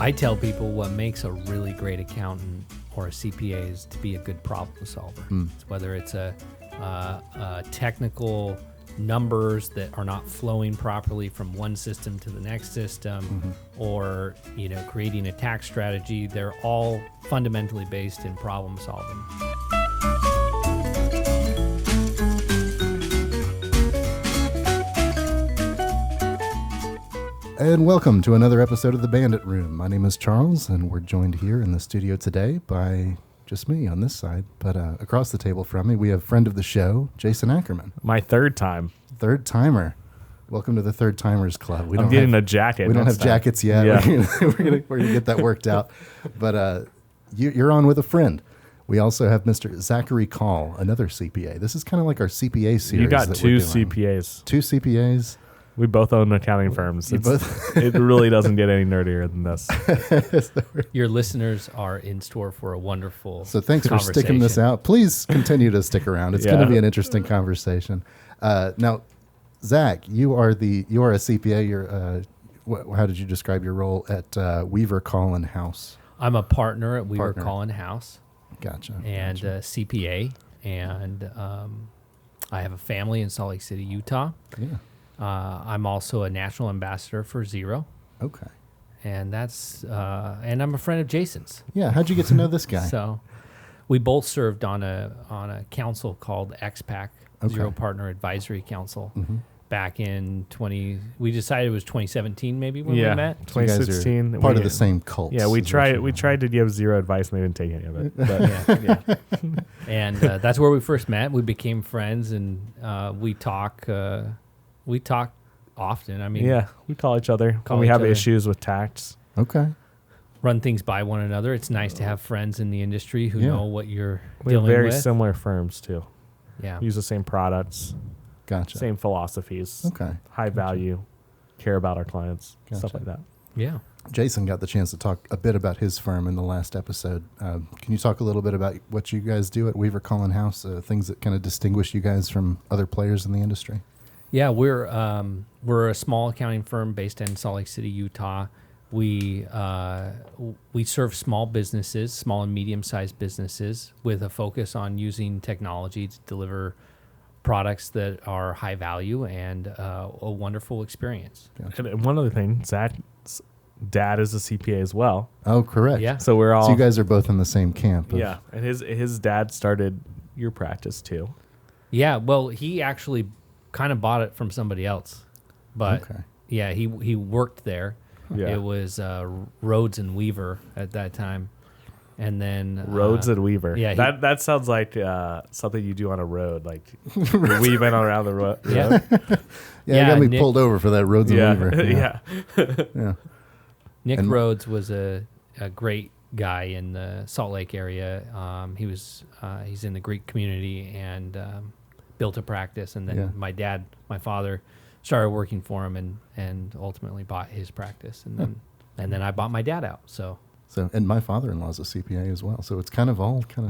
I tell people what makes a really great accountant or a CPA is to be a good problem solver. Whether it's a technical numbers that are not flowing properly from one system to the next system, or creating a tax strategy, they're all fundamentally based in problem solving. And welcome to another episode of the Bandit Room. My name is Charles, and we're joined here in the studio today by just me on this side. But across the table from me, we have friend of the show, Jason Ackerman. My third time. Third timer. Welcome to the Third Timers Club. I'm getting a jacket. We don't have jackets yet. Yeah. We're gonna get that worked out. But you're on with a friend. We also have Mr. Zachary Call, another CPA. This is kind of like our CPA series. You got two CPAs. Two CPAs. We both own accounting firms. It really doesn't get any nerdier than this. Your listeners are in store for a wonderful So thanks for sticking this out. Please continue to stick around. It's going to be an interesting conversation. Now, Zach, you are a CPA. You're how did you describe your role at Weaver Call & House? I'm a partner at Weaver Call & House. Gotcha. And CPA. And I have a family in Salt Lake City, Utah. Yeah. I'm also a national ambassador for Xero. Okay. And and I'm a friend of Jason's. Yeah. How'd you get to know this guy? So we both served on a council called XPAC, Xero Partner Advisory Council, back in we decided it was 2017 maybe when we met. 2016. So part of the same cult. Yeah, we tried to give Xero advice and they didn't take any of it. But yeah. And that's where we first met. We became friends, and we talk often. I mean, yeah, we call each other when we have issues with tax. Okay. Run things by one another. It's nice to have friends in the industry who know what you're dealing with. We have very similar firms too. Yeah. Use the same products. Gotcha. Same philosophies. Okay. High value. Care about our clients. Stuff like that. Yeah. Jason got the chance to talk a bit about his firm in the last episode. Can you talk a little bit about what you guys do at Weaver Call & House, things that kind of distinguish you guys from other players in the industry? Yeah, we're a small accounting firm based in Salt Lake City, Utah. We serve small businesses, small and medium-sized businesses, with a focus on using technology to deliver products that are high value and a wonderful experience. Gotcha. And one other thing, Zach's dad is a CPA as well. Oh, correct. Yeah. So we're all. So you guys are both in the same camp. Yeah, and his dad started your practice too. Yeah. Well, he actually kind of bought it from somebody else, but yeah, he worked there. Yeah. It was Rhodes and Weaver at that time, and then Rhodes and Weaver. Yeah, that sounds like something you do on a road, like you're weaving around the road. Yeah, you got me pulled over for that Rhodes and Weaver. Yeah. Nick Rhodes was a great guy in the Salt Lake area. He's in the Greek community and built a practice, and then my father started working for him and ultimately bought his practice, and then I bought my dad out. So and my father-in-law is a CPA as well. So it's kind of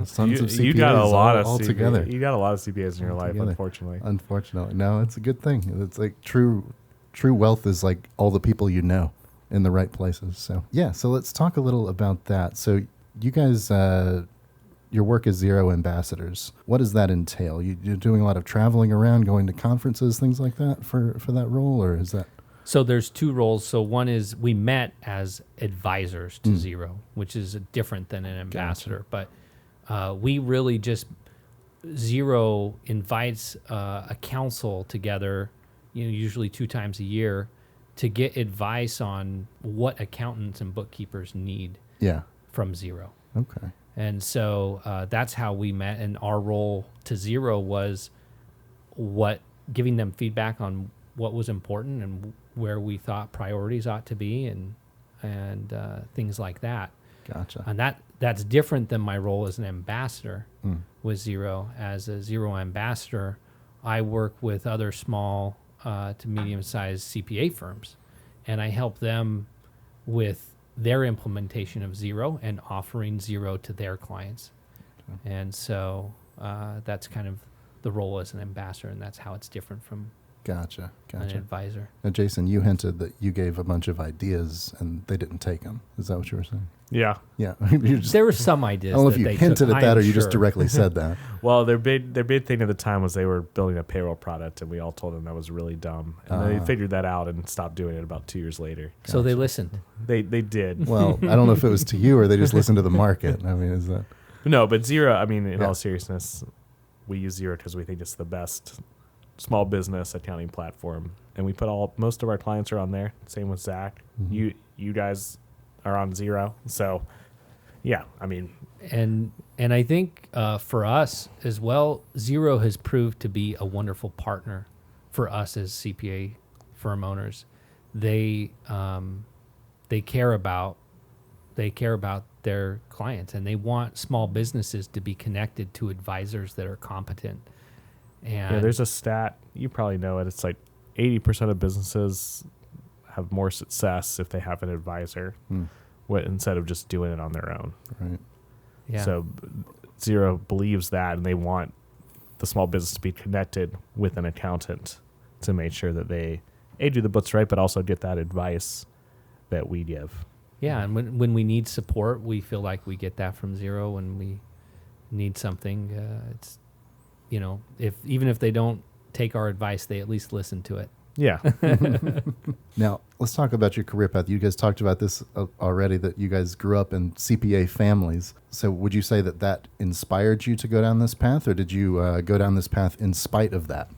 sons of CPAs you got a lot all of together. You got a lot of CPAs in your life, unfortunately. Unfortunately, no, it's a good thing. It's like true wealth is like all the people you know in the right places. So so let's talk a little about that. So you guys. Your work as Xero ambassadors. What does that entail? You're doing a lot of traveling around, going to conferences, things like that for that role, or is that? So there's two roles. So one is we met as advisors to Xero, which is different than an ambassador. Gotcha. But we really just Xero invites a council together, usually 2 times a year, to get advice on what accountants and bookkeepers need. From Xero. Okay. And so that's how we met, and our role to Xero was giving them feedback on what was important and where we thought priorities ought to be, and things like that. Gotcha. And that's different than my role as an ambassador with Xero. As a Xero ambassador, I work with other small to medium-sized CPA firms, and I help them with their implementation of Xero and offering Xero to their clients. And so that's kind of the role as an ambassador, and that's how it's different from Gotcha. an advisor. Now, Jason, you hinted that you gave a bunch of ideas and they didn't take them. Is that what you were saying? Yeah. Yeah. There were some ideas. I don't know if that you they hinted took, at that I'm or you just sure. directly said that. Well, their big thing at the time was they were building a payroll product, and we all told them that was really dumb. And they figured that out and stopped doing it about 2 years later. So they listened. They did. Well, I don't know if it was to you or they just listened to the market. I mean, is that... No, but Xero, I mean, in all seriousness, we use Xero because we think it's the best small business accounting platform. And we put most of our clients are on there. Same with Zach. Mm-hmm. You guys are on Xero. So, yeah, I mean. And I think for us as well, Xero has proved to be a wonderful partner for us as CPA firm owners. They care about their clients, and they want small businesses to be connected to advisors that are competent. And Yeah, there's a stat, you probably know it. It's like 80% of businesses have more success if they have an advisor instead of just doing it on their own. Right. yeah. So Xero believes that, and they want the small business to be connected with an accountant to make sure that they do the books right, but also get that advice that we give. Yeah, and when we need support, we feel like we get that from Xero. When we need something, it's even if they don't take our advice, they at least listen to it. Yeah. Now, let's talk about your career path. You guys talked about this already, that you guys grew up in CPA families. So would you say that inspired you to go down this path, or did you go down this path in spite of that?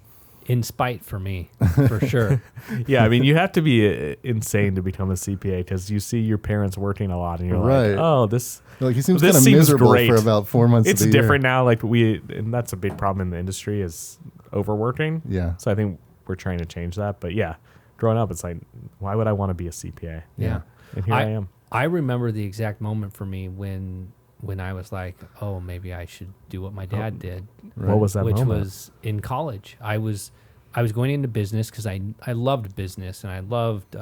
In spite for me, for sure. Yeah, I mean, you have to be insane to become a CPA because you see your parents working a lot, and you're Right. like, oh, this Like, he seems This kind of seems miserable great. for about 4 months it's of the different now. Like and that's a big problem in the industry is overworking. year. So I think we're trying to change that. But yeah, growing up, it's like, why would I want to be a CPA? Yeah. And here I am. I remember the exact moment for me when I was like, oh, maybe I should do what my dad did. Right. What was that which moment? was in college. I was going into business because I loved business, and I loved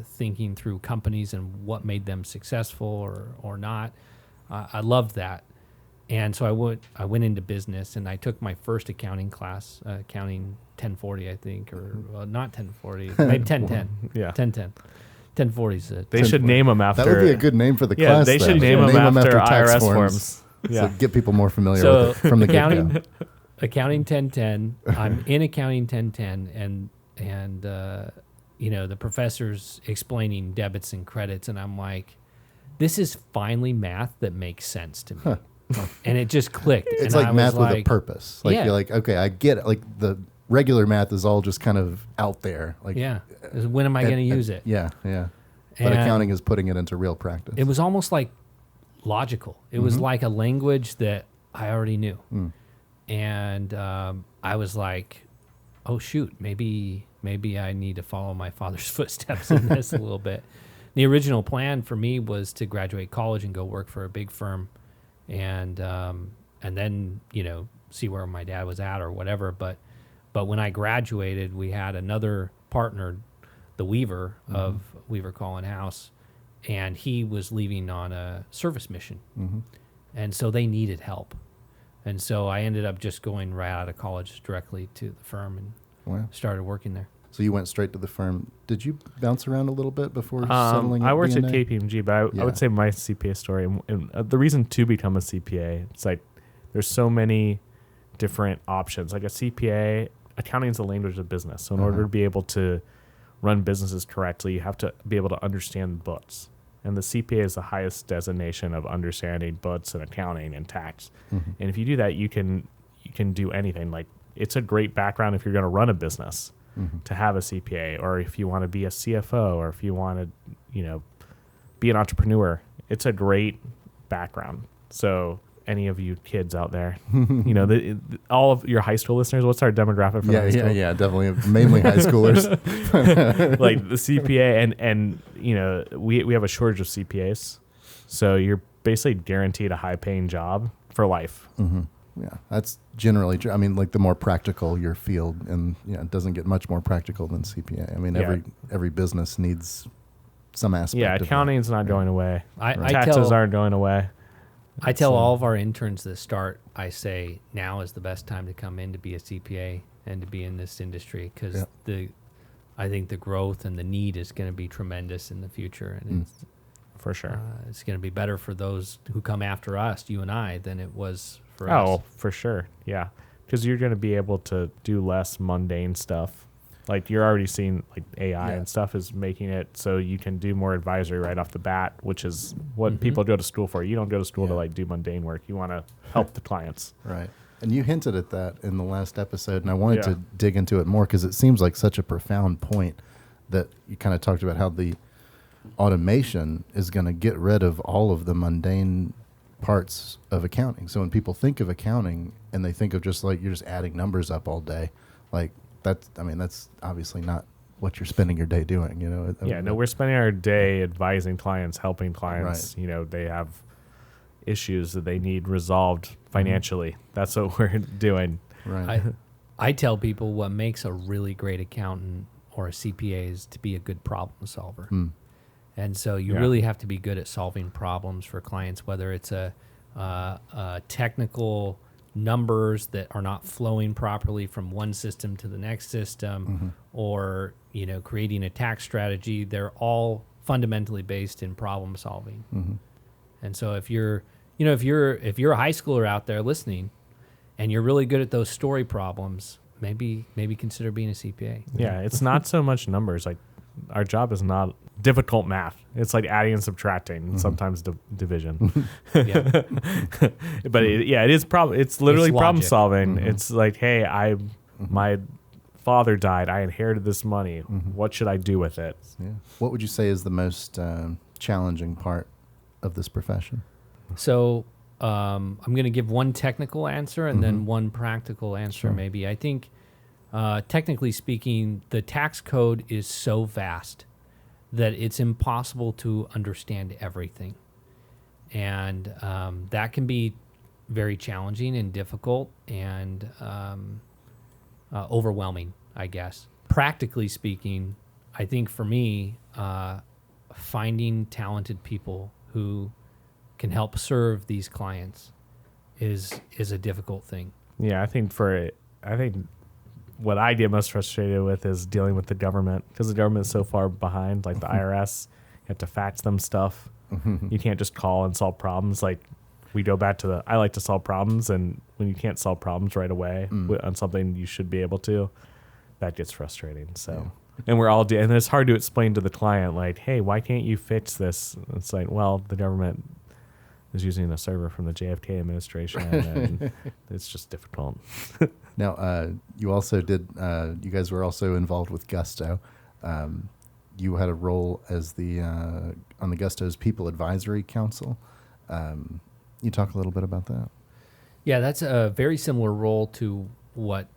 thinking through companies and what made them successful or not. I loved that. And so I went into business, and I took my first accounting class, accounting 1040, I think, or not 1040, maybe 1010. Yeah. 1010. 1040 is it. They should name them after. That would be a good name for the Yeah, class. they should then. name them after tax IRS forms. So Yeah. get people more familiar So with it from the get-go. accounting 1010. I'm in accounting 1010, and the professor's explaining debits and credits, and I'm like, this is finally math that makes sense to me. And it just clicked. It's and like I math was with a purpose. Like, Yeah. you're like, okay, I get it. Like, the regular math is all just kind of out there. Like, Yeah. When am I going to use it? Yeah, yeah. But And accounting is putting it into real practice. It was almost like logical. It was like a language that I already knew. And I was like, oh, shoot, maybe I need to follow my father's footsteps in this a little bit. The original plan for me was to graduate college and go work for a big firm and then, see where my dad was at or whatever. But when I graduated, we had another partner, the Weaver of Weaver Collin House, and he was leaving on a service mission. And so they needed help. And so I ended up just going right out of college directly to the firm and Wow. started working there. So you went straight to the firm. Did you bounce around a little bit before settling at I worked BNA? at KPMG, but I would say my CPA story, and the reason to become a CPA, it's like there's so many different options. Like a CPA, accounting is the language of business. So in order to be able to run businesses correctly, you have to be able to understand books. And the CPA is the highest designation of understanding books and accounting and tax. And if you do that, you can do anything. Like, it's a great background if you're going to run a business to have a CPA, or if you want to be a CFO, or if you want to, be an entrepreneur. It's a great background. So any of you kids out there, all of your high school listeners, what's our demographic for high school? Yeah, definitely. Mainly high schoolers. Like the CPA and we have a shortage of CPAs. So you're basically guaranteed a high paying job for life. Yeah, that's generally true. I mean, like, the more practical your field, and it doesn't get much more practical than CPA. I mean, every business needs some aspect. Yeah, of that. accounting's not going away. I Taxes aren't going away. I tell all of our interns that start, I say, now is the best time to come in to be a CPA. and to be in this industry, because I think the growth and the need is going to be tremendous in the future, and For sure. it's going to be better for those who come after us, you and I, than it was for us. Oh, for sure. Yeah. Because you're going to be able to do less mundane stuff. Like you're already seeing like AI and stuff is making it so you can do more advisory right off the bat, which is what people go to school for. You don't go to school to like do mundane work. You want to help the clients. Right. And you hinted at that in the last episode, and I wanted to dig into it more because it seems like such a profound point that you kind of talked about how the automation is going to get rid of all of the mundane parts of accounting. So when people think of accounting and they think of just like you're just adding numbers up all day, like that's obviously not what you're spending your day doing, you know? Yeah, no, we're spending our day advising clients, helping clients. Right. You know, they have issues that they need resolved financially. That's what we're doing. Right. I tell people what makes a really great accountant or a CPA is to be a good problem solver. And so you really have to be good at solving problems for clients, whether it's a technical numbers that are not flowing properly from one system to the next system, or creating a tax strategy. They're all fundamentally based in problem solving. And so if you're a high schooler out there listening and you're really good at those story problems, maybe consider being a CPA. Yeah, it's not so much numbers. Like our job is not difficult math. It's like adding and subtracting, and sometimes division. But it is problem. It's literally problem solving. It's like, hey, my father died. I inherited this money. What should I do with it? Yeah. What would you say is the most challenging part of this profession? So I'm going to give one technical answer and then one practical answer. Maybe. I think technically speaking, the tax code is so vast that it's impossible to understand everything. And that can be very challenging and difficult and overwhelming, I guess. Practically speaking, I think for me, finding talented people who can help serve these clients is a difficult thing. Yeah, I think what I get most frustrated with is dealing with the government, because the government is so far behind, like the IRS. You have to fax them stuff. You can't just call and solve problems. Like we go back to I like to solve problems, and when you can't solve problems right away on something you should be able to, that gets frustrating. So, and we're all and it's hard to explain to the client, like, hey, why can't you fix this? It's like, well, the government is using a server from the JFK administration, and it's just difficult. Now, you also did. You guys were also involved with Gusto. You had a role as on the Gusto's People Advisory Council. You talk a little bit about that? Yeah, that's a very similar role to what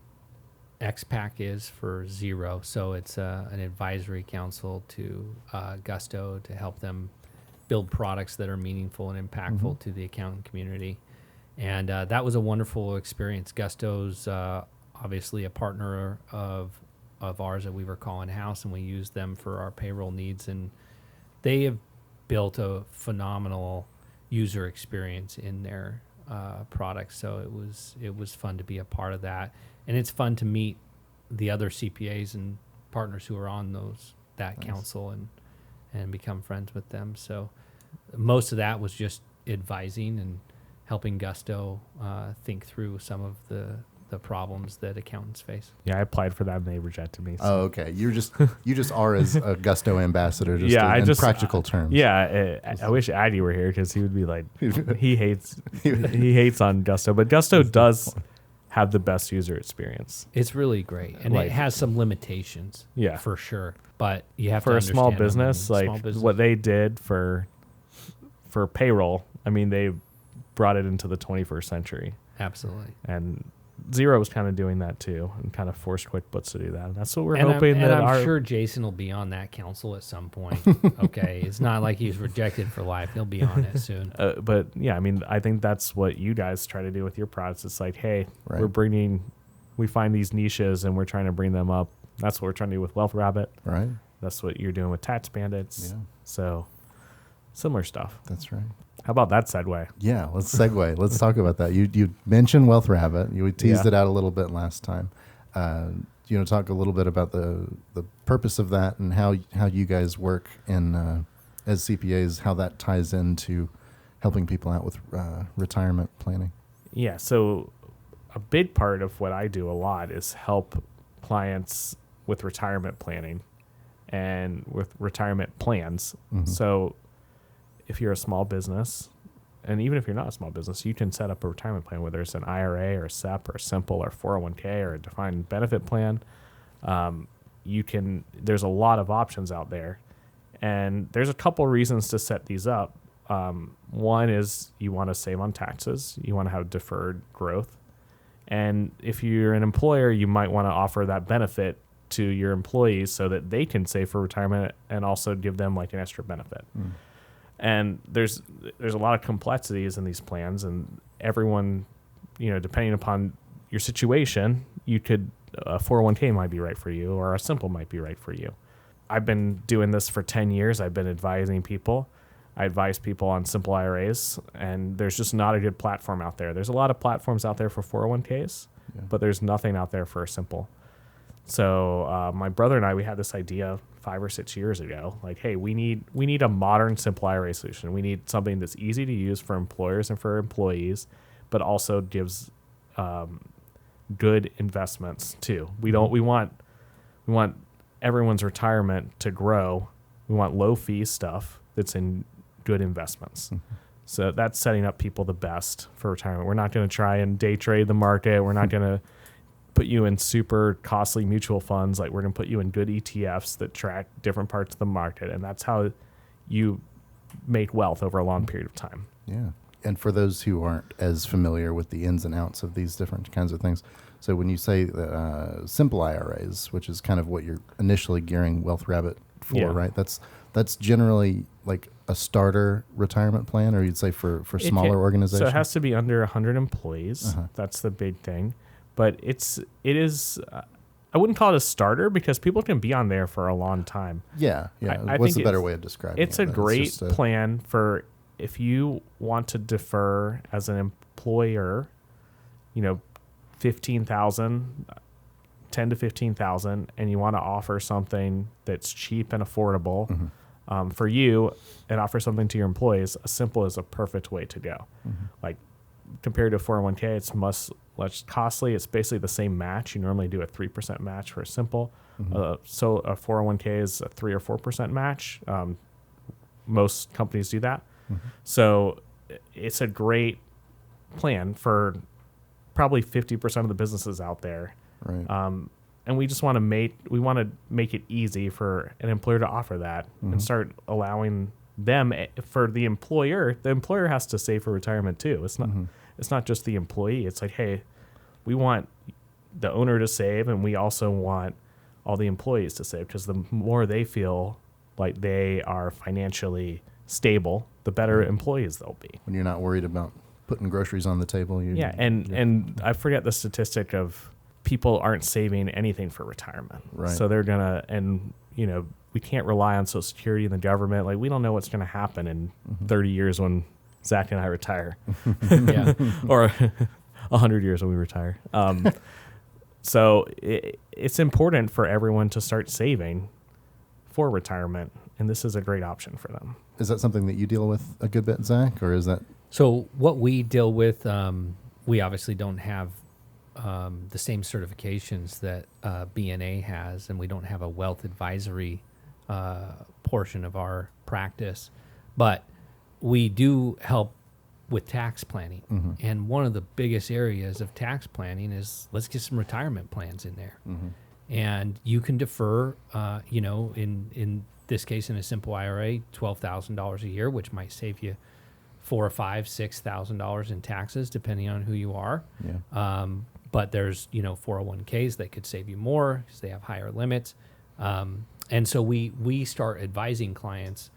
XPAC is for Zero. So it's an advisory council to Gusto to help them build products that are meaningful and impactful to the accounting community. And that was a wonderful experience. Gusto's obviously a partner of ours that we were calling house, and we used them for our payroll needs. And they have built a phenomenal user experience in their products. So it was fun to be a part of that. And it's fun to meet the other CPAs and partners who are on that council and become friends with them. So most of that was just advising and helping Gusto think through some of the problems that accountants face. Yeah, I applied for that and they rejected me. So. Oh, okay. You just are as a Gusto ambassador, in practical terms. Yeah, I wish Addy were here because he would be like, he hates on Gusto, but Gusto does have the best user experience. It's really great, and it has some limitations. Yeah, for sure. But you have to understand small business, what they did for payroll. I mean, they brought it into the 21st century. Absolutely. And Zero was kind of doing that too, and kind of forced QuickBooks to do that. That's what we're hoping. I'm sure Jason will be on that council at some point. Okay, it's not like he's rejected for life. He'll be on it soon. But yeah, I mean, I think that's what you guys try to do with your products. It's like, hey, we find these niches and we're trying to bring them up. That's what we're trying to do with Wealth Rabbit. Right. That's what you're doing with Tax Bandits. Yeah. So similar stuff. That's right. How about that segue? Yeah, let's segue. Let's talk about that. You mentioned Wealth Rabbit. You teased it out a little bit last time. Talk a little bit about the purpose of that and how you guys work in as CPAs, how that ties into helping people out with retirement planning. Yeah, so a big part of what I do a lot is help clients with retirement planning and with retirement plans. Mm-hmm. So if you're a small business, and even if you're not a small business, you can set up a retirement plan, whether it's an IRA or a SEP or a simple or 401k or a defined benefit plan. There's a lot of options out there. And there's a couple reasons to set these up. One is you want to save on taxes. You want to have deferred growth. And if you're an employer, you might want to offer that benefit to your employees so that they can save for retirement and also give them like an extra benefit. Mm. And there's a lot of complexities in these plans, and everyone, depending upon your situation, a 401k might be right for you, or a simple might be right for you. I've been doing this for 10 years. I've been advising people. I advise people on simple IRAs, and there's just not a good platform out there. There's a lot of platforms out there for 401ks, but there's nothing out there for a simple. So my brother and I, we had this idea 5 or 6 years ago, like, hey, we need a modern simple IRA solution. We need something that's easy to use for employers and for employees, but also gives good investments too. We want everyone's retirement to grow. We want low fee stuff that's in good investments. Mm-hmm. So that's setting up people the best for retirement. We're not going to try and day trade the market. We're not going to put you in super costly mutual funds. Like, we're going to put you in good ETFs that track different parts of the market. And that's how you make wealth over a long period of time. Yeah. And for those who aren't as familiar with the ins and outs of these different kinds of things, so when you say simple IRAs, which is kind of what you're initially gearing Wealth Rabbit for, right? That's generally like a starter retirement plan, or you'd say for smaller organizations? So it has to be under 100 employees. Uh-huh. That's the big thing. But it is I wouldn't call it a starter because people can be on there for a long time. Yeah. What's the better way of describing it? It's a great plan for if you want to defer as an employer, $15,000, $10,000 to $15,000, and you want to offer something that's cheap and affordable for you, and offer something to your employees. A simple is a perfect way to go. Mm-hmm. Like, compared to a 401k, it's much less costly. It's basically the same match. You normally do a 3% match for a simple. Mm-hmm. So a 401k is a 3 or 4% match. Most companies do that. Mm-hmm. So it's a great plan for probably 50% of the businesses out there. Right. And we just want to make it easy for an employer to offer that and start allowing them. For the employer has to save for retirement too. It's not just the employee. It's like, hey, we want the owner to save, and we also want all the employees to save, because the more they feel like they are financially stable, the better employees they'll be. When you're not worried about putting groceries on the table. And I forget the statistic of people aren't saving anything for retirement. Right. So they're going to, we can't rely on Social Security and the government. Like, we don't know what's going to happen in 30 years when Zach and I retire. Or 100 years when we retire. So it's important for everyone to start saving for retirement, and this is a great option for them. Is that something that you deal with a good bit, Zach, or is that? So what we deal with, we obviously don't have the same certifications that BNA has, and we don't have a wealth advisory portion of our practice, but we do help with tax planning. Mm-hmm. And one of the biggest areas of tax planning is, let's get some retirement plans in there. Mm-hmm. And you can defer, in this case, in a simple IRA, $12,000 a year, which might save you $4,000 or $6,000 in taxes, depending on who you are. Yeah. But there's 401ks that could save you more because they have higher limits. And so we start advising clients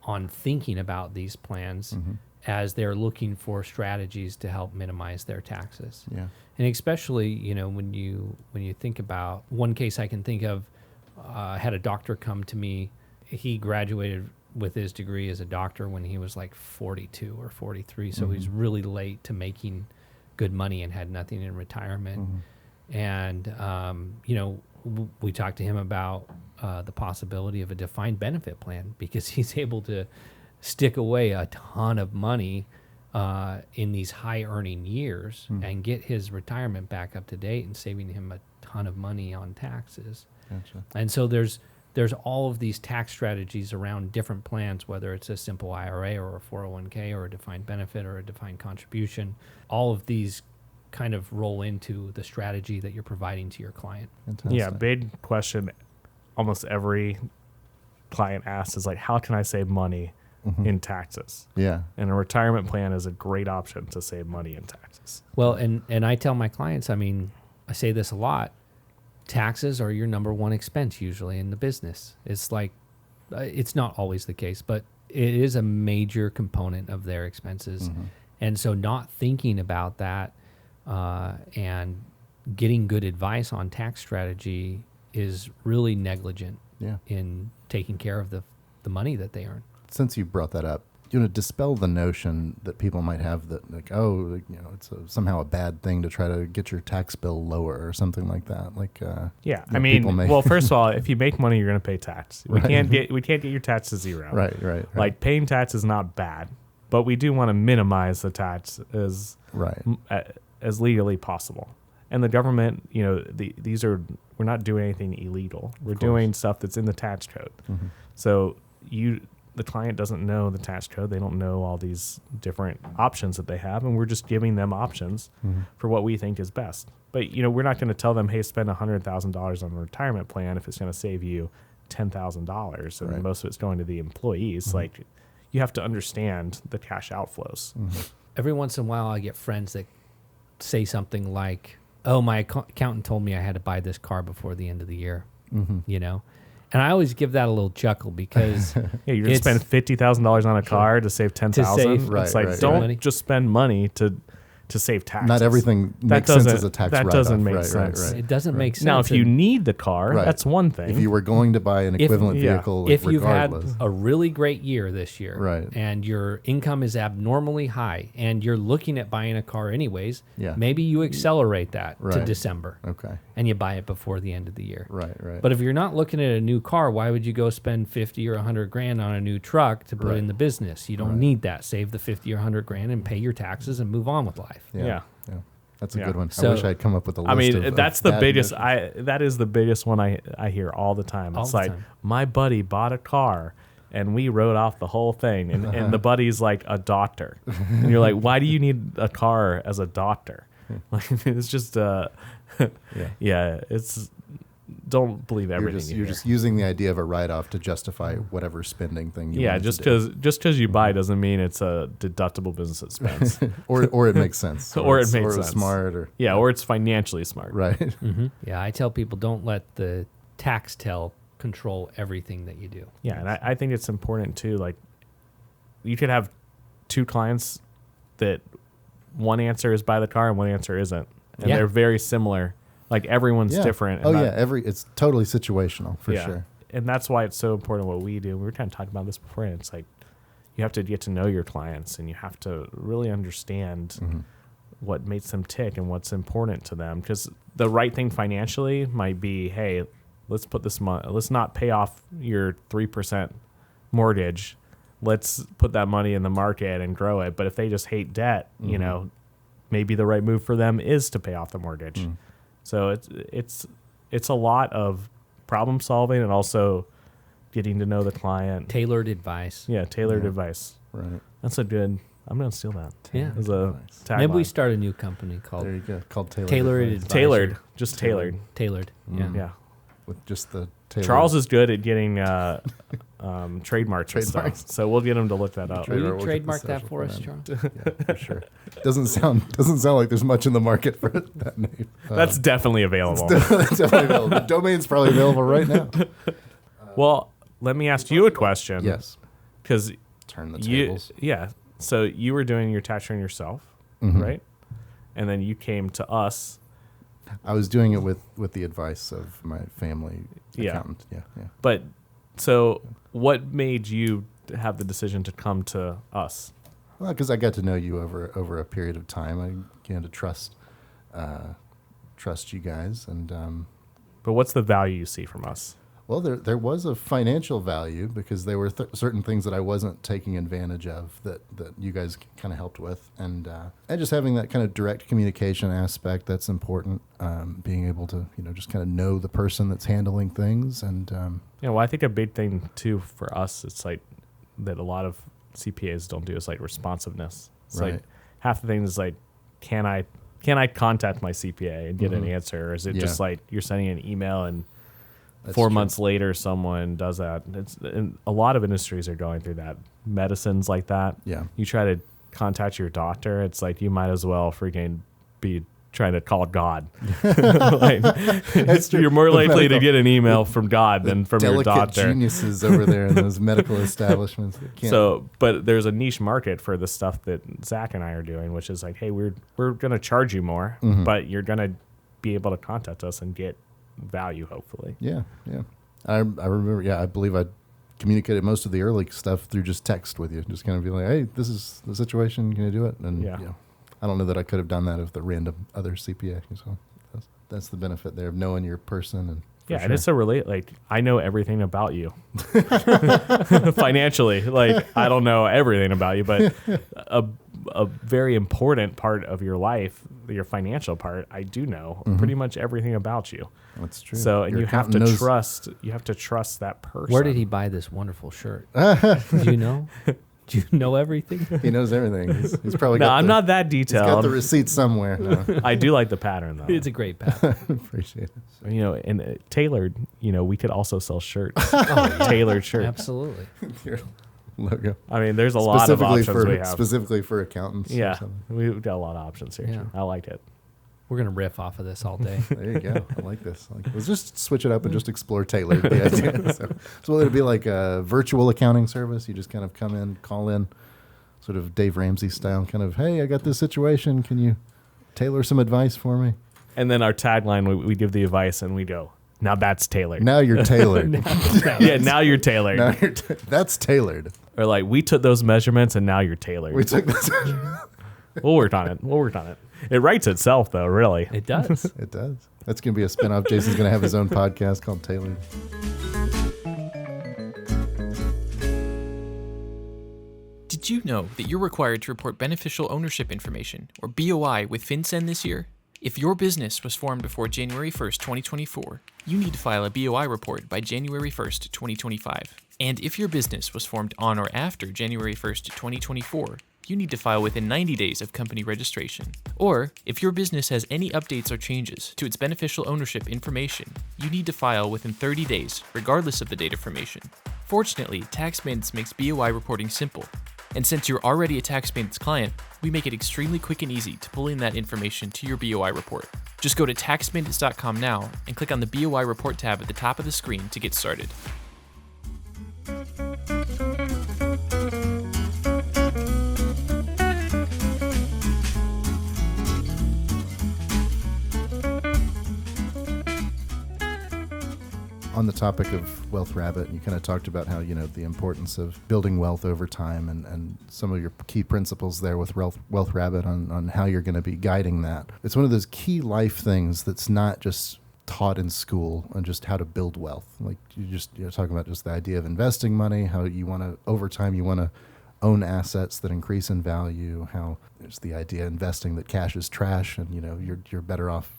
on thinking about these plans as they're looking for strategies to help minimize their taxes. Yeah. And especially, when you think about one case I can think of, I had a doctor come to me. He graduated with his degree as a doctor when he was like 42 or 43. So he's really late to making good money and had nothing in retirement. And, we talked to him about the possibility of a defined benefit plan because he's able to stick away a ton of money in these high earning years and get his retirement back up to date and saving him a ton of money on taxes. Gotcha. And so there's all of these tax strategies around different plans, whether it's a simple IRA or a 401k or a defined benefit or a defined contribution. All of these kind of roll into the strategy that you're providing to your client. Fantastic. Yeah, big question almost every client asks is like, how can I save money in taxes? Yeah. And a retirement plan is a great option to save money in taxes. Well, and I tell my clients, I say this a lot, taxes are your number one expense usually in the business. It's like, it's not always the case, but it is a major component of their expenses. And so not thinking about that and getting good advice on tax strategy is really negligent in taking care of the money that they earn. Since you brought that up, dispel the notion that people might have that, like, it's somehow a bad thing to try to get your tax bill lower or something like that. Like, well, first of all, if you make money, you're going to pay tax. We can't get your tax to zero. Right. Like paying tax is not bad, but we do want to minimize the tax as legally possible. And the government, we're not doing anything illegal. We're doing stuff that's in the tax code. So the client doesn't know the tax code. They don't know all these different options that they have, and we're just giving them options for what we think is best. But, we're not going to tell them, hey, spend $100,000 on a retirement plan if it's going to save you $10,000, and most of it's going to the employees. Like, you have to understand the cash outflows. Every once in a while, I get friends that say something like, oh, my accountant told me I had to buy this car before the end of the year, And I always give that a little chuckle because you're going to spend $50,000 on a car to save $10,000. It's like, don't just spend money to save taxes. Not everything makes sense as a tax write-off. That doesn't make sense. It doesn't make sense. Now, if you need the car, that's one thing. If you were going to buy an equivalent vehicle, if you've had regardless. a really great year this year, and your income is abnormally high, and you're looking at buying a car anyways, maybe you accelerate that to December, and you buy it before the end of the year. But if you're not looking at a new car, why would you go spend 50 or 100 grand on a new truck to put in the business? You don't need that. Save the 50 or 100 grand and pay your taxes and move on with life. Yeah. That's a good one. So, I wish I'd come up with a list of that's the biggest. That is the biggest one I hear all the time. It's like, my buddy bought a car and we wrote off the whole thing. And the buddy's like a doctor. And you're like, why do you need a car as a doctor? Like, it's just, it's, don't believe everything you're just using the idea of a write-off to justify whatever spending thing you want just to because you buy doesn't mean it's a deductible business expense. or it makes sense. or it makes sense. It's smart. Or it's financially smart. Right. Yeah, I tell people don't let the tax tell control everything that you do. Yeah, and I think it's important too. Like, you could have two clients that one answer is buy the car and one answer isn't. And they're very similar. Like, everyone's different. And it's totally situational for sure. And that's why it's so important what we do. We were kind of talking about this before, and it's like, you have to get to know your clients, and you have to really understand what makes them tick and what's important to them. Because the right thing financially might be, hey, let's put this money, let's not pay off your 3% mortgage. Let's put that money in the market and grow it. But if they just hate debt, maybe the right move for them is to pay off the mortgage. So it's a lot of problem solving and also getting to know the client. Tailored advice. Yeah, tailored advice. Right. That's a good. I'm gonna steal that. Yeah. As a tagline. Maybe we start a new company called. There you go. Called Tailored. Tailored. Just tailored. Tailored. Yeah. Yeah. With just the tailored. Charles is good at getting trademarks and stuff. So we'll get him to look that up. Will you trademark that for us, Charles? Yeah, for sure. Doesn't sound like there's much in the market for that name. That's definitely available. That's definitely available. The domain's probably available right now. Well, let me ask you a question. Yes. Because turn the tables. So you were doing your tax return yourself, right? And then you came to us. I was doing it with the advice of my family accountant. Yeah. But so what made you have the decision to come to us? Well, because I got to know you over a period of time. I began to trust trust you guys. And But what's the value you see from us? well, there was a financial value because there were certain things that I wasn't taking advantage of that you guys kind of helped with, and just having that kind of direct communication aspect, that's important. Being able to just kind of know the person that's handling things, and Well, I think a big thing too for us, it's like that a lot of CPAs don't do is like responsiveness. It's Right. like half the things is like, can I contact my CPA and get an answer, or is it just like you're sending an email and That's 4 true. months later someone does that? And a lot of industries are going through that. Medicines like that. Yeah. You try to contact your doctor, it's like you might as well freaking be trying to call God. Like, true. you're more The likely to medical- get an email from God than from your delicate doctor. geniuses over there in those medical establishments. That can't, So, but there's a niche market for the stuff that Zach and I are doing, which is like, hey, we're going to charge you more, but you're going to be able to contact us and get value, hopefully. yeah. I remember. Yeah, I believe I communicated most of the early stuff through just text with you, just kind of be like, hey, this is the situation. Can you do it? And Yeah. I don't know that I could have done that with the random other CPA. So that's the benefit there of knowing your person. And Yeah, sure. and it's like I know everything about you financially. Like I don't know everything about you, but a very important part of your life, your financial part, I do know pretty much everything about you. That's true. So, and Your you have to accountant knows- trust that person. Where did he buy this wonderful shirt? Do you know? Do you know everything? He knows everything. He's probably No, got I'm the, not that He's got detailed. the receipt somewhere. No, I do like the pattern though. It's a great pattern. appreciate it. And tailored, we could also sell shirts. Tailored shirts. Absolutely. Your logo. I mean, there's a lot of options we have. Specifically for accountants. or Yeah, something. we've got a lot of options here. Yeah. I like it. We're gonna riff off of this all day. There you go. I like this. Let's just switch it up and just explore tailored. The idea. So it'll be like a virtual accounting service. You just kind of come in, call in, sort of Dave Ramsey style, kind of, hey, I got this situation. Can you tailor some advice for me? And then our tagline, we give the advice and we go, now that's tailored. Now you're tailored. Yeah, now you're tailored. Now you're that's tailored. Or like, we took those measurements and now you're tailored. We took this. We'll work on it. It writes itself though, really. It does. It does. That's going to be a spinoff. Jason's going to have his own podcast called Tailored. Did you know that you're required to report beneficial ownership information, or BOI, with FinCEN this year? If your business was formed before January 1st, 2024, you need to file a BOI report by January 1st, 2025. And if your business was formed on or after January 1st, 2024, you need to file within 90 days of company registration. Or, if your business has any updates or changes to its beneficial ownership information, you need to file within 30 days, regardless of the date of formation. Fortunately, TaxBandits makes BOI reporting simple. And since you're already a TaxBandits client, we make it extremely quick and easy to pull in that information to your BOI report. Just go to taxbandits.com now and click on the BOI report tab at the top of the screen to get started. On the topic of Wealth Rabbit, you kind of talked about how, the importance of building wealth over time and some of your key principles there with Wealth Rabbit on how you're going to be guiding that. It's one of those key life things that's not just taught in school and just how to build wealth. Like you're talking about just the idea of investing money, how you want to, over time, you want to own assets that increase in value, how there's the idea of investing that cash is trash and, you're better off,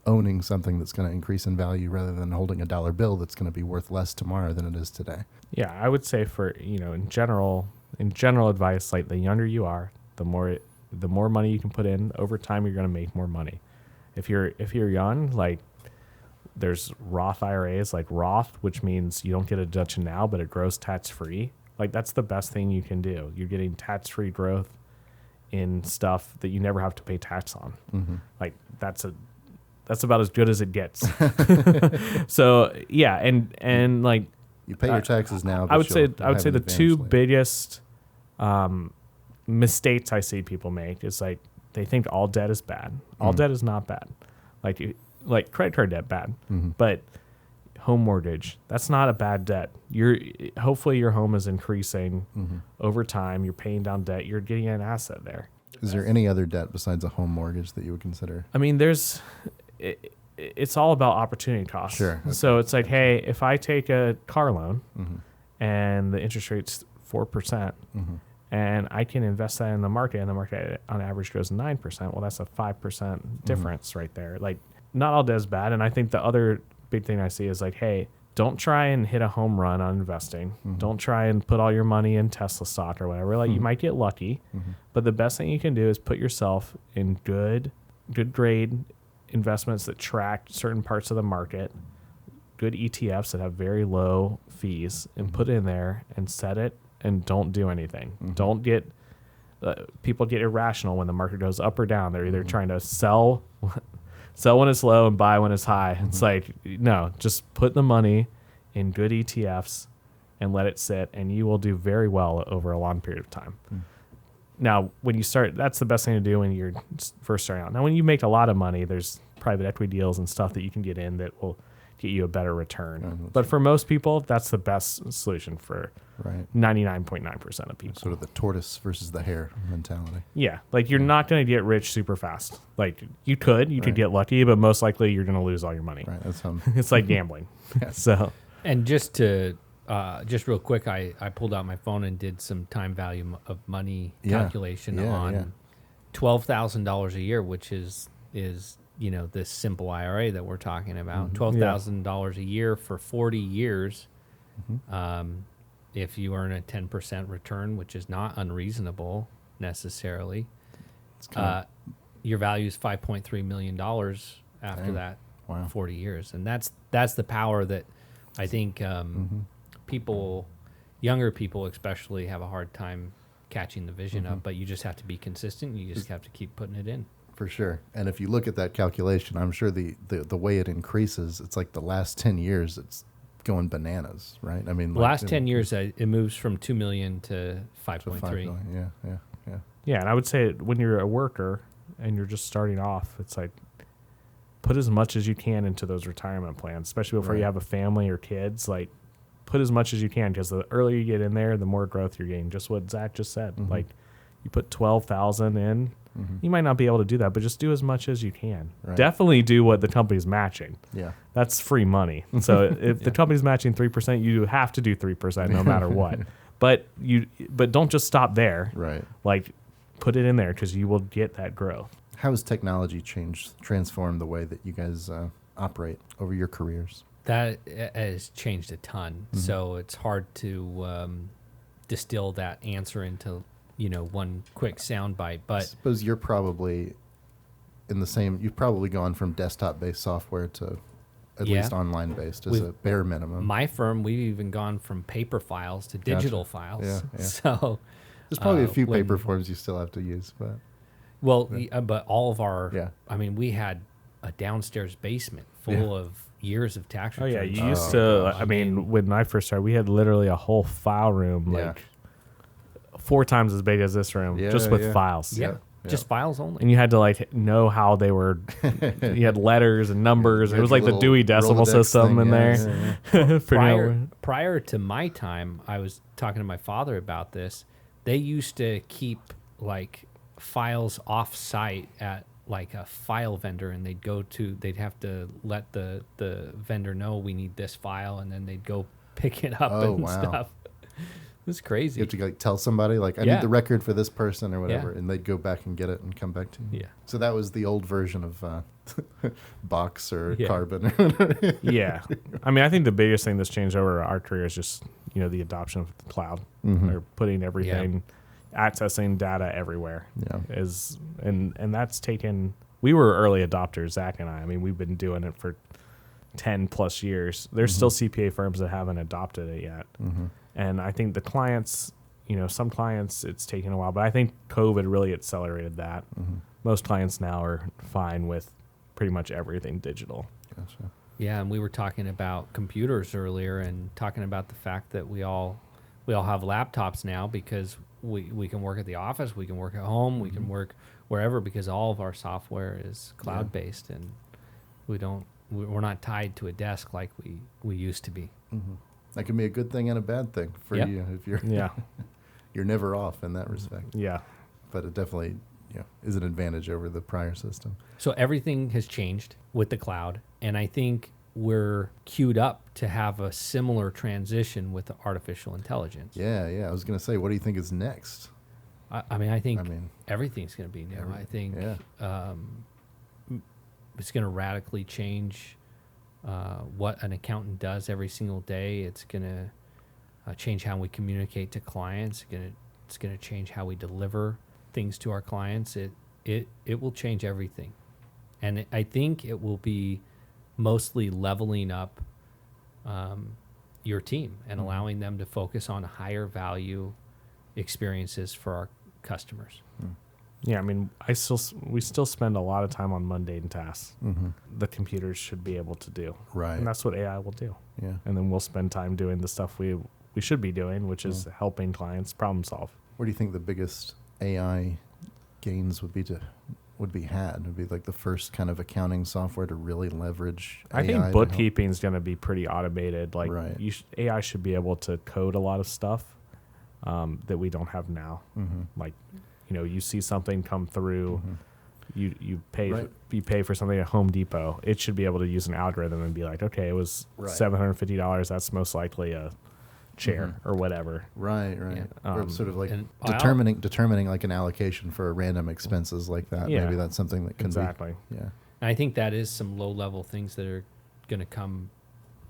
owning something that's going to increase in value rather than holding a dollar bill that's going to be worth less tomorrow than it is today. Yeah, I would say for, in general advice, like the younger you are, the more money you can put in over time, you're going to make more money. If you're young, like there's Roth IRAs, like Roth, which means you don't get a deduction now, but it grows tax free. Like that's the best thing you can do. You're getting tax free growth in stuff that you never have to pay tax on. Mm-hmm. Like that's about as good as it gets. So yeah, and like you pay your taxes now. But I would say have an the two advantage later. biggest mistakes I see people make is like they think all debt is bad. All debt is not bad. Like credit card debt bad, but home mortgage, that's not a bad debt. Hopefully your home is increasing over time. You're paying down debt. You're getting an asset there. Is there any other debt besides a home mortgage that you would consider? I mean, it's all about opportunity cost. Sure. Okay. So it's like, hey, if I take a car loan and the interest rate's 4%, and I can invest that in the market, and the market on average goes 9%, well, that's a 5% difference right there. Like, not all as bad. And I think the other big thing I see is like, hey, don't try and hit a home run on investing. Don't try and put all your money in Tesla stock or whatever. Like, you might get lucky, but the best thing you can do is put yourself in good grade investments that track certain parts of the market, good ETFs that have very low fees, and put it in there and set it, and don't do anything. Don't get people get irrational when the market goes up or down. They're either trying to sell when it's low and buy when it's high. It's like, no, just put the money in good ETFs and let it sit, and you will do very well over a long period of time. Now, when you start, that's the best thing to do when you're first starting out. Now, when you make a lot of money, there's private equity deals and stuff that you can get in that will get you a better return. But for most people, that's the best solution for 99.9% of people. Sort of the tortoise versus the hare mentality. Yeah, like you're not going to get rich super fast. Like you could get lucky, but most likely you're going to lose all your money. Right, that's it's like gambling. So, and just real quick, I pulled out my phone and did some time value of money calculation on $12,000 a year, which is this simple IRA that we're talking about. $12,000 a year for 40 years. If you earn a 10% return, which is not unreasonable necessarily, your value is $5.3 million after that 40 years. And that's the power that I think younger people especially, have a hard time catching the vision of, but you just have to be consistent. You just have to keep putting it in. For sure. And if you look at that calculation, I'm sure the way it increases, it's like the last 10 years, it's going bananas, right? I mean, the last 10 years, it moves from 2 million to 5.3. Yeah, and I would say when you're a worker and you're just starting off, it's like put as much as you can into those retirement plans, especially before you have a family or kids. Like, put as much as you can, because the earlier you get in there, the more growth you're getting. Just what Zach just said. Like, you put 12,000 in. You might not be able to do that, but just do as much as you can. Right. Definitely do what the company's matching. Yeah, that's free money. So if the company's matching 3%, you have to do 3% no matter what. But don't just stop there. Right. Like, put it in there, because you will get that growth. How has technology transformed the way that you guys operate over your careers? That has changed a ton. So it's hard to distill that answer into one quick sound bite. But I suppose you're probably in the same. You've probably gone from desktop-based software to at least online-based as a bare minimum. My firm, we've even gone from paper files to digital files. Yeah. So there's probably a few paper forms you still have to use, but but all of our. I mean, we had a downstairs basement full of years of tax returns. Oh yeah, you used to. I mean, when I first started, we had literally a whole file room, like 4 times as big as this room, just with files. Yeah. Just files only. And you had to like know how they were. You had letters and numbers. It was like the Dewey Decimal System in there. Prior to my time, I was talking to my father about this. They used to keep like files off site at like a file vendor, and they'd have to let the vendor know we need this file, and then they'd go pick it up stuff. It was crazy. You have to like tell somebody like, I need the record for this person or whatever, and they'd go back and get it and come back to you. Yeah. So that was the old version of Box or Carbon. Yeah. I mean, I think the biggest thing that's changed over our career is just, the adoption of the cloud. Or putting everything, accessing data everywhere. Yeah. And that's taken, we were early adopters, Zach and I. I mean, we've been doing it for 10 plus years. There's still CPA firms that haven't adopted it yet. And I think the clients, some clients it's taken a while, but I think COVID really accelerated that. Most clients now are fine with pretty much everything digital. Gotcha. Yeah, and we were talking about computers earlier, and talking about the fact that we all have laptops now, because we can work at the office, we can work at home, we can work wherever, because all of our software is cloud based, and we're not tied to a desk like we used to be. That can be a good thing and a bad thing for you if you're you're never off in that respect. Yeah. But it definitely is an advantage over the prior system. So everything has changed with the cloud, and I think we're queued up to have a similar transition with the artificial intelligence. Yeah. I was going to say, what do you think is next? I think everything's going to be new. I think it's going to radically change what an accountant does every single day. It's going to change how we communicate to clients. It's going to change how we deliver things to our clients. It will change everything, and I think it will be mostly leveling up your team and allowing them to focus on higher value experiences for our customers. Yeah, I mean, we still spend a lot of time on mundane tasks. The computers should be able to do, Right. and that's what AI will do. Yeah. And then we'll spend time doing the stuff we should be doing, which is helping clients problem solve. Where do you think the biggest AI gains would be had? Would be like the first kind of accounting software to really leverage AI? I think bookkeeping is going to be pretty automated. Like Right. AI should be able to code a lot of stuff that we don't have now. Like, you see something come through, you pay Right. you pay for something at Home Depot. It should be able to use an algorithm and be like, okay, it was Right. $750. That's most likely a chair or whatever. Right. Yeah. Or sort of like And determining like an allocation for random expenses like that. Yeah. Maybe that's something that can Exactly. be. Yeah. And I think that is some low level things that are going to come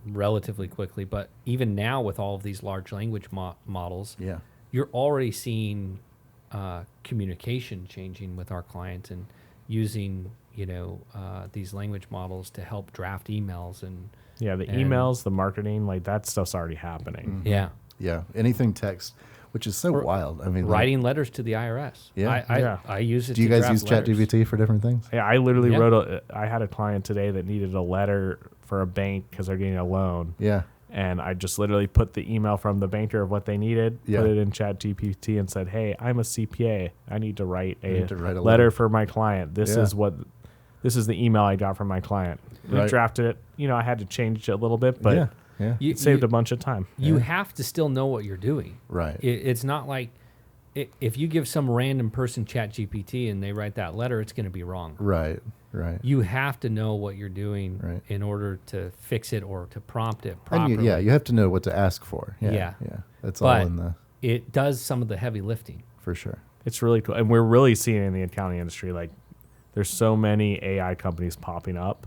relatively quickly. But even now with all of these large language models, Yeah. you're already seeing communication changing with our clients and using these language models to help draft emails and The emails, the marketing, like that stuff's already happening. Yeah. Anything text, which is so wild. I mean, writing letters to the IRS. Yeah. I use it. do you to guys draft use letters. ChatGPT for different things? Yeah, I literally Yeah. I had a client today that needed a letter for a bank because they're getting a loan. Yeah. And I just literally put the email from the banker of what they needed, Yeah. put it in ChatGPT and said, hey, I'm a CPA. I need to write a letter. letter for my client. This Yeah. is the email I got from my client. Right. We drafted it. I had to change it a little bit, but Yeah. it saved a bunch of time. You have to still know what you're doing. Right. It's not like if you give some random person ChatGPT and they write that letter, it's going to be wrong. Right. You have to know what you're doing Right. in order to fix it or to prompt it And properly. you have to know what to ask for. Yeah. That's all But in the, it does some of the heavy lifting. for sure. It's really cool. And we're really seeing it in the accounting industry. Like, there's so many AI companies popping up.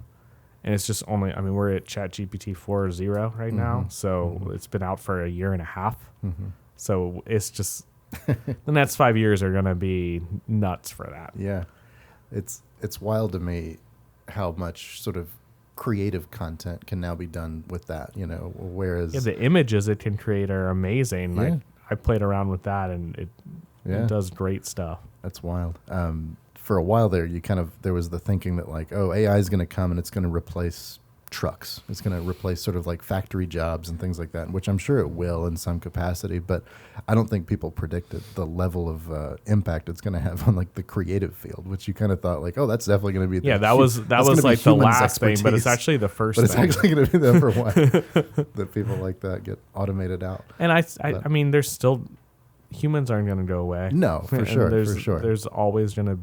And it's just we're at ChatGPT 4.0 right now. So it's been out for a year and a half. So it's just, the next 5 years are going to be nuts for that. Yeah. It's wild to me how much sort of creative content can now be done with that, whereas The images it can create are amazing. Like, Yeah. I played around with that and it does great stuff. that's wild. For a while there, there was the thinking that like, oh, AI is going to come and it's going to replace trucks. It's going to replace sort of like factory jobs and things like that, which I'm sure it will in some capacity. But I don't think people predicted the level of impact it's going to have on like the creative field, which you kind of thought like, oh, that's definitely going to be. That was like the last thing, but it's actually the first But it's thing. actually going to be there for a while that people like that get automated out. And I mean, there's still, humans aren't going to go away. No, for And sure, There's, for sure. There's always going to,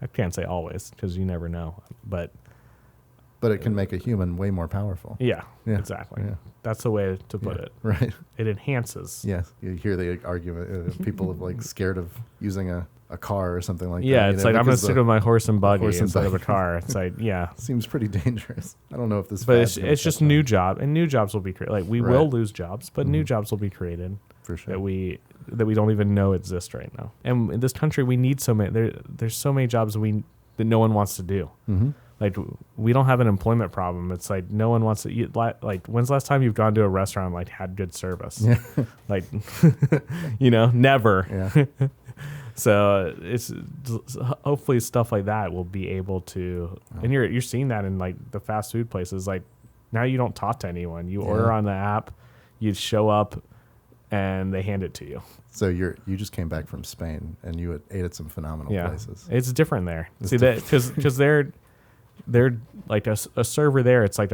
I can't say always because you never know, but it can make a human way more powerful. yeah, Yeah, exactly. yeah. That's the way to put Yeah, it. right. It enhances. Yes, you hear the argument. People are like scared of using a car or something like that. Yeah, it's like I'm gonna because stick with my horse and buggy horse and instead of a buggy. car. It's like seems pretty dangerous. I don't know if this. but fad's gonna it's just catch on. new job, and new jobs will be created. Like we Right. will lose jobs, but new jobs will be created for sure. that we don't even know exist right now. And in this country, we need so many. There's so many jobs that no one wants to do. Mm-hmm. Like we don't have an employment problem. It's like no one wants to eat. Like when's the last time you've gone to a restaurant and, like had good service? Yeah. Like never. Yeah. So it's hopefully stuff like that will be able to, and you're seeing that in like the fast food places. Like now you don't talk to anyone. You order on the app, you show up, and they hand it to you. So you just came back from Spain and you ate at some phenomenal places. It's different there. It's See that because they're like a server there. It's like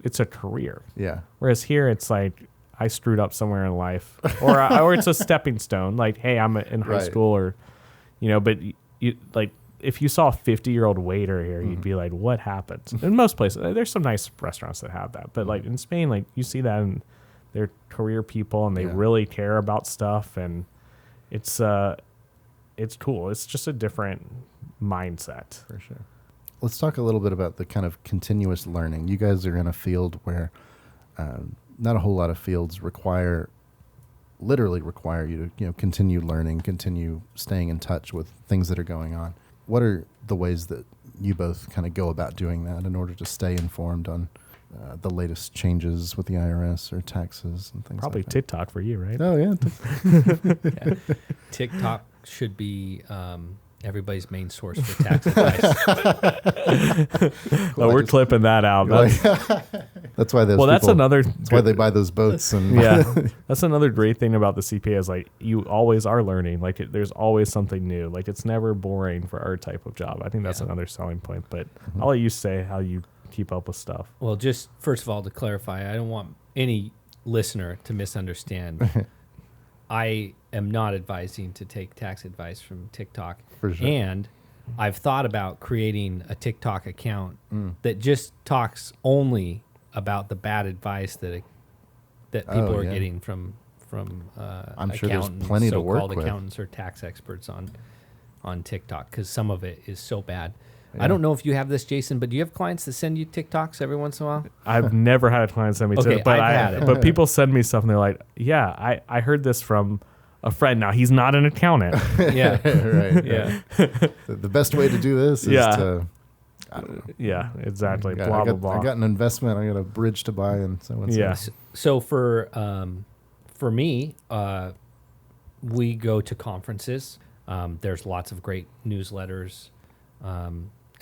it's a career. Yeah. Whereas here it's like I screwed up somewhere in life, or it's a stepping stone. Like, hey, I'm in high Right. school, or but you like if you saw a 50-year-old waiter here, you'd be like, what happened? In most places, there's some nice restaurants that have that. But like in Spain, like you see that and they're career people and they really care about stuff. And it's cool. It's just a different mindset. For sure. Let's talk a little bit about the kind of continuous learning. You guys are in a field where not a whole lot of fields literally require you to, continue learning, continue staying in touch with things that are going on. What are the ways that you both kind of go about doing that in order to stay informed on the latest changes with the IRS or taxes and things Probably like that? TikTok for you, right? Oh, yeah. Yeah. TikTok should be everybody's main source for tax advice. Well, we're clipping that out. That's why those that's another. That's why they buy those boats. And That's another great thing about the CPA is like you always are learning. Like there's always something new. Like it's never boring for our type of job. I think that's another selling point. But I'll let you say how you keep up with stuff. Well, just first of all, to clarify, I don't want any listener to misunderstand. I am not advising to take tax advice from TikTok. For sure. And I've thought about creating a TikTok account that just talks only about the bad advice that people are getting from I'm sure there's plenty to work so-called with. accountants or tax experts on TikTok, because some of it is so bad. I don't know if you have this, Jason, but do you have clients that send you TikToks every once in a while? I've never had a client send me Okay, to, but I've had it. but people send me stuff and they're like, yeah, I heard this from a friend. Now he's not an accountant. Yeah. Right. Yeah. The best way to do this is to, I don't know. Yeah, exactly. I Blah, got, blah, blah. I got an investment. I got a bridge to buy, and so on. Yeah. So for me, we go to conferences. There's lots of great newsletters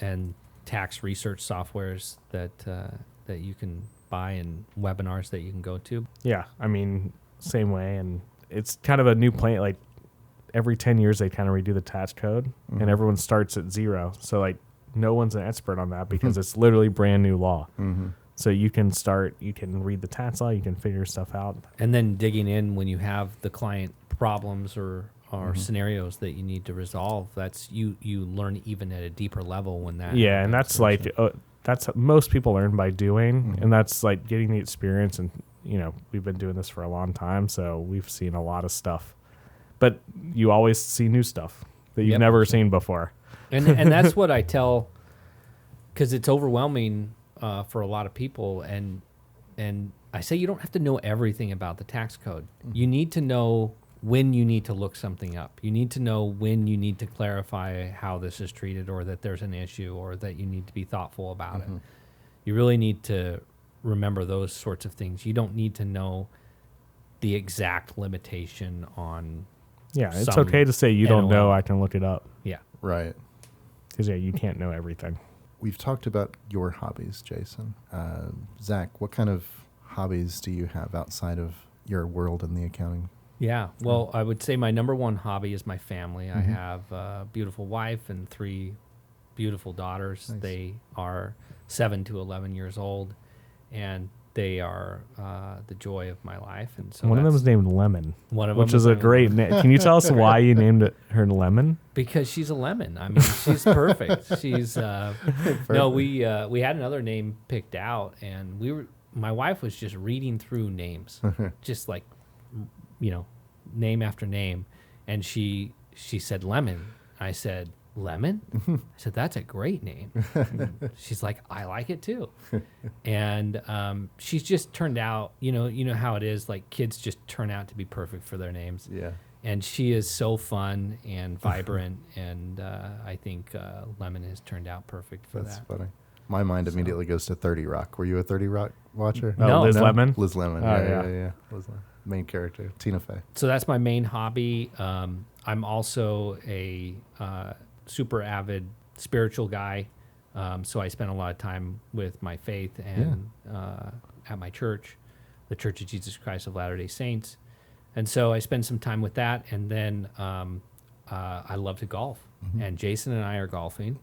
and tax research softwares that you can buy and webinars that you can go to. Yeah, I mean, same way. And it's kind of a new plan. Like every 10 years, they kind of redo the tax code and everyone starts at zero. So like no one's an expert on that because it's literally brand new law. So you can read the tax law, you can figure stuff out. And then digging in when you have the client problems or scenarios that you need to resolve, that's you learn even at a deeper level when that Yeah, and happens. that's like that's most people learn by doing, and that's like getting the experience. And we've been doing this for a long time, so we've seen a lot of stuff. But you always see new stuff that you've never seen before. And that's what I tell, because it's overwhelming for a lot of people, and I say you don't have to know everything about the tax code. You need to know when you need to look something up. You need to know when you need to clarify how this is treated, or that there's an issue, or that you need to be thoughtful about it. You really need to remember those sorts of things. You don't need to know the exact limitation on Yeah, it's some okay to say you don't know. NOL. I can look it up Right. because you can't know everything. We've talked about your hobbies, Jason. Zach, what kind of hobbies do you have outside of your world in the accounting? Yeah, well, I would say my number one hobby is my family. I have a beautiful wife and 3 beautiful daughters. Nice. They are 7 to 11 years old, and they are the joy of my life. And so One of them that's- is named Lemon, one of which them is a named great name. Can you tell us why you named her Lemon? because she's a lemon. I mean, she's perfect. She's no. We had another name picked out, and my wife was just reading through names, just like name after name, and she said Lemon. I said Lemon. I said that's a great name. She's like, I like it too, and she's just turned out. You know how it is. Like kids just turn out to be perfect for their names. Yeah. And she is so fun and vibrant, and I think Lemon has turned out perfect for That's that. funny. My mind immediately goes to 30 Rock. Were you a 30 Rock watcher? No. Liz Lemon. Liz Lemon. Oh, yeah. yeah. Liz Lemon. Main character, Tina Fey. So that's my main hobby. I'm also a super avid spiritual guy, so I spend a lot of time with my faith and at my church, the Church of Jesus Christ of Latter-day Saints. And so I spend some time with that, and then I love to golf. And Jason and I are golfing,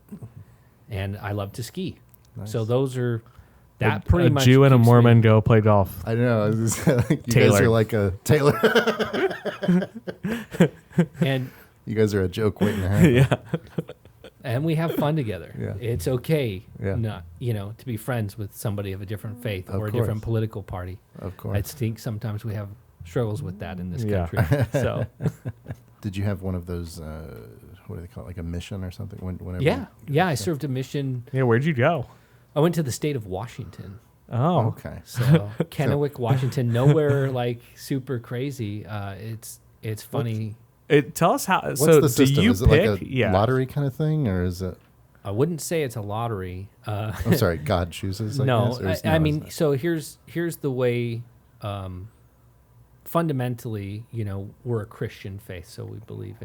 and I love to ski. Nice. So those are that pretty a much. Jew and a keeps me- Mormon go play golf. I know. I was just like, you guys Taylor. are like a Taylor. And You guys are a joke waiting to happen. Yeah. and we have fun together. Yeah. It's okay, Yeah. not to be friends with somebody of a different faith Of or a course. different political party. Of course. I think sometimes we have struggles with that in this Yeah. country. So Did you have one of those? What do they call it? Like a mission or something? Whenever yeah, I served a mission. Yeah, where'd you go? I went to the state of Washington. Oh, Okay. So Kennewick, Washington, nowhere like super crazy. It's funny. Tell us how. What's so the system? do you Is it pick? like a yeah. lottery kind of thing, or is it? I wouldn't say it's a lottery. I'm sorry, God chooses. No, guess, or I is mean, it? so here's the way. Fundamentally, we're a Christian faith, so we believe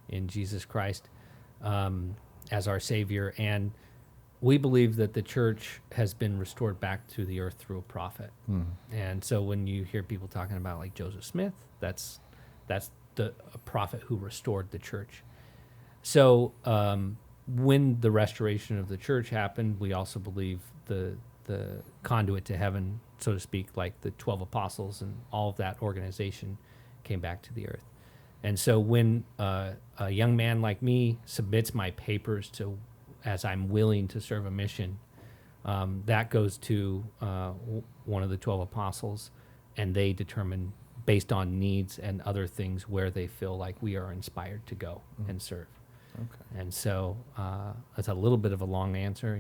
in Jesus Christ as our Savior, and we believe that the church has been restored back to the earth through a prophet. And so when you hear people talking about like Joseph Smith, that's a prophet who restored the church. So when the restoration of the church happened, we also believe the conduit to heaven, so to speak, like the 12 apostles and all of that organization came back to the earth. And so when a young man like me submits my papers to, as I'm willing to serve a mission, that goes to one of the 12 apostles, and they determine based on needs and other things where they feel like we are inspired to go and serve. Okay. And so it's a little bit of a long answer.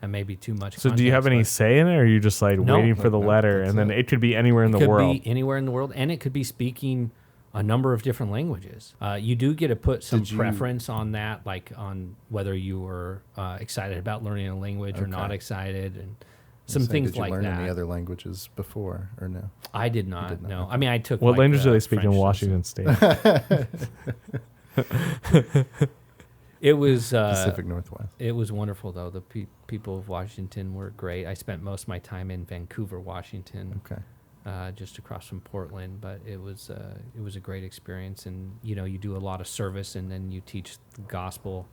That may be too much. So do you have any say in it, or are you just like No. waiting for the No, letter, that's and then it. it could be anywhere in the could world? be anywhere in the world, and it could be speaking a number of different languages. You do get to put some Did you- preference on that, like on whether you were excited about learning a language or not Okay. excited, and So some things did you like learn that. any other languages before or no? I did not. did not, No, okay. I mean I took. What like, language do they speak in French Washington State? It was Pacific Northwest. It was wonderful though. The people of Washington were great. I spent most of my time in Vancouver, Washington. Okay. Just across from Portland, but it was a great experience, and you do a lot of service, and then you teach the gospel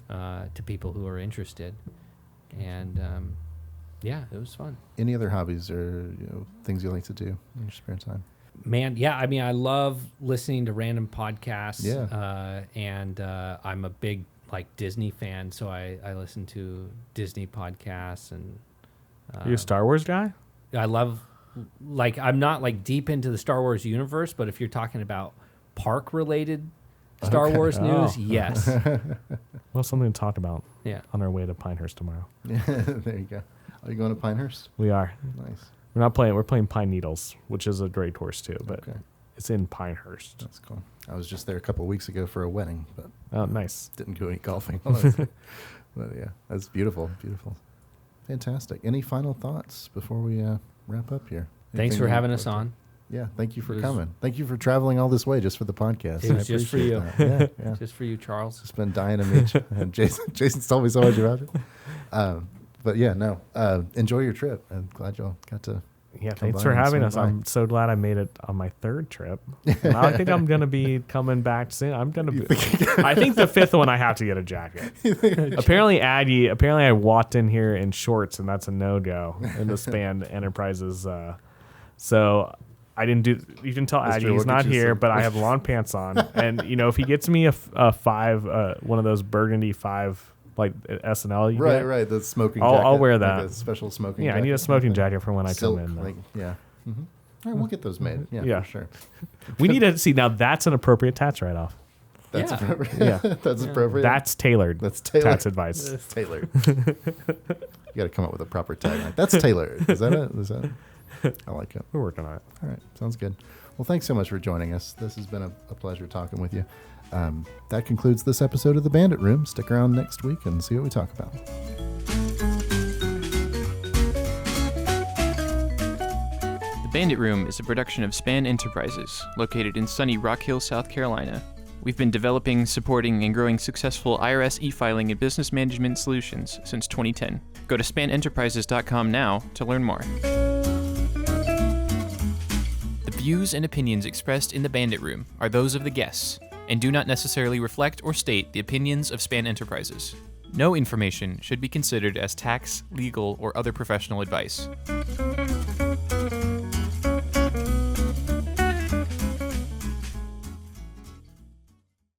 to people who are interested, and yeah, it was fun. Any other hobbies or things you like to do in your spare time? Man, yeah, I mean, I love listening to random podcasts, Yeah. and I'm a big Disney fan, so I listen to Disney podcasts, and Are you a Star Wars guy? I love. I'm not deep into the Star Wars universe, but if you're talking about park-related Star Okay. Wars news, Oh. yes. Well, something to talk about Yeah. on our way to Pinehurst tomorrow. Yeah, there you go. Are you going to Pinehurst? We are. Nice. We're playing Pine Needles, which is a great course too, but Okay. it's in Pinehurst. That's cool. I was just there a couple of weeks ago for a wedding, but Oh, nice. didn't go any golfing. But yeah, that's beautiful. Beautiful. Fantastic. Any final thoughts before we wrap up here? Thanks Anything for you'd having like us to- on. Yeah, thank you for It was- coming. Thank you for traveling all this way just for the podcast. It I was just for appreciate you. that. Yeah, yeah. Just for you, Charles. Just been dying to meet you. And Jason's told me so much about it. But yeah, no. Enjoy your trip. I'm glad y'all got to. Yeah, Come thanks by for and having swing us. by. I'm so glad I made it on my third trip. And I think I'm gonna be coming back soon. I'm gonna be. I think the fifth one I have to get a jacket. Apparently, I walked in here in shorts, and that's a no-go in the Span Enterprises. So I didn't do. You can tell That's Aggie true. he's We'll not get you here, some- but I have long pants on, and if he gets me a 5, one of those burgundy 5 like SNL, you Right, get, right. The smoking I'll jacket. wear like that. a special smoking Yeah, jacket. I need a smoking Okay. jacket for when I Silk, come in. Though. like, yeah. Mm-hmm. All right, we'll get those made. Yeah, Yeah. for sure. We need to see now. That's an appropriate tax write-off. That's Yeah. appropriate. Yeah. That's appropriate. That's tailored. That's tailored. Tax advice. That's tailored. You got to come up with a proper tagline. That's tailored. Is that it? Is that? I like it. We're working on it. All right, sounds good. Well, thanks so much for joining us. This has been a pleasure talking with you. That concludes this episode of the Bandit Room. Stick around next week and see what we talk about. The Bandit Room is a production of Span Enterprises, located in sunny Rock Hill, South Carolina. We've been developing, supporting, and growing successful IRS e-filing and business management solutions since 2010. Go to spanenterprises.com now to learn more. The views and opinions expressed in the Bandit Room are those of the guests and do not necessarily reflect or state the opinions of Span Enterprises. No information should be considered as tax, legal, or other professional advice.